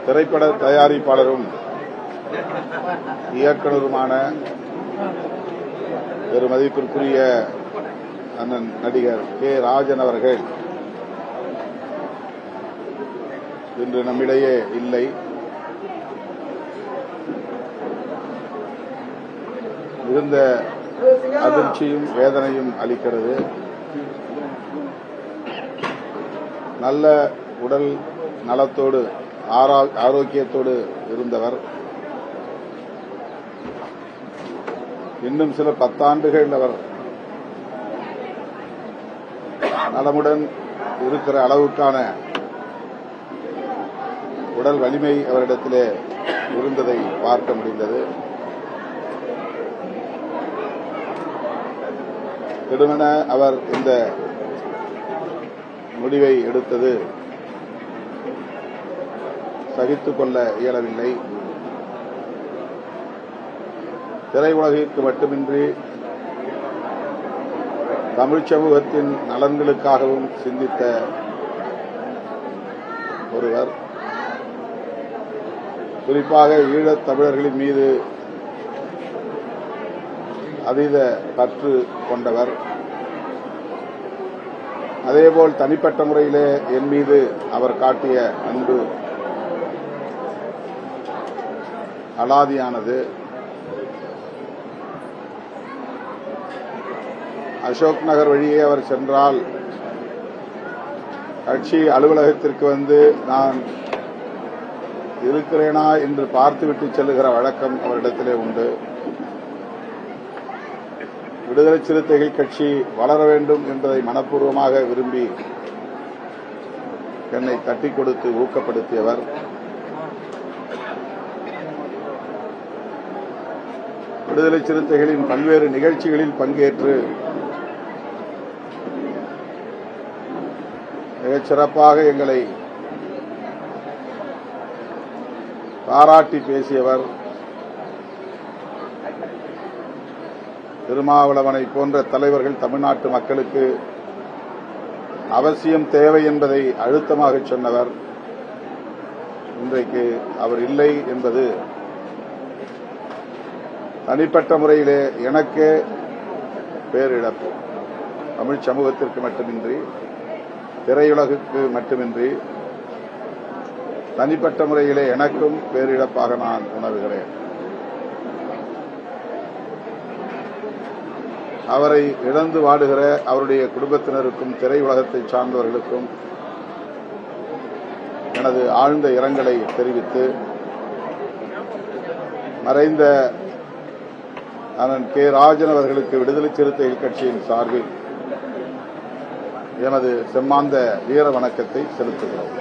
திரைப்பட தயாரிப்பாளரும் இயக்குநருமான பெருமதிப்பிற்குரிய அண்ணன் நடிகர் கே. ராஜன் அவர்கள் இன்று நம்மிடையே இல்லை. மிகுந்த அதிர்ச்சியும் வேதனையும் அளிக்கிறது. நல்ல உடல் நலத்தோடு ஆரோக்கியத்தோடு இருந்தவர். இன்னும் சில 10 ஆண்டுகள் அவர் நலமுடன் இருக்கிற அளவுக்கான உடல் வலிமை அவரிடத்திலே இருந்ததை பார்க்க முடிந்தது. திடுமென அவர் இந்த முடிவை எடுத்தது சகித்துக் கொள்ள இயலவில்லை. திரையுலகிற்கு மட்டுமின்றி தமிழ் சமூகத்தின் நலன்களுக்காகவும் சிந்தித்த ஒருவர். குறிப்பாக ஈழத் தமிழர்களின் மீது அதீத பற்று கொண்டவர். அதேபோல் தனிப்பட்ட முறையிலே என் மீது அவர் காட்டிய அன்பு அலாதியானது. அசோக் நகர் வழியே அவர் சென்றால் கட்சி அலுவலகத்திற்கு வந்து நான் இருக்கிறேனா என்று பார்த்துவிட்டு செல்லுகிற வழக்கம் அவரிடத்திலே உண்டு. விடுதலை சிறுத்தைகள் கட்சி வளர வேண்டும் என்பதை மனப்பூர்வமாக விரும்பி என்னை தட்டிக் கொடுத்து ஊக்கப்படுத்தியவர். விடுதலை சிறுத்தைகளின் பல்வேறு நிகழ்ச்சிகளில் பங்கேற்று மிகச் சிறப்பாக எங்களை பாராட்டி பேசியவர். திருமாவளவனை போன்ற தலைவர்கள் தமிழ்நாட்டு மக்களுக்கு அவசியம் தேவை என்பதை அழுத்தமாக சொன்னவர். இன்றைக்கு அவர் இல்லை என்பது தனிப்பட்ட முறையிலே எனக்கே பேரிழப்பு. தமிழ் சமூகத்திற்கு மட்டுமின்றி, திரையுலகுக்கு மட்டுமின்றி, தனிப்பட்ட முறையிலே எனக்கும் பேரிழப்பாக நான் உணர்கிறேன். அவரை இழந்து வாடுகிற அவருடைய குடும்பத்தினருக்கும் திரையுலகத்தை சார்ந்தவர்களுக்கும் எனது ஆழ்ந்த இரங்கலை தெரிவித்து, மறைந்த அண்ணன் கே. ராஜன் அவர்களுக்கு விடுதலை சிறுத்தைகள் கட்சியின் சார்பில் எமது செம்மாந்த வீர வணக்கத்தை செலுத்துகிறோம்.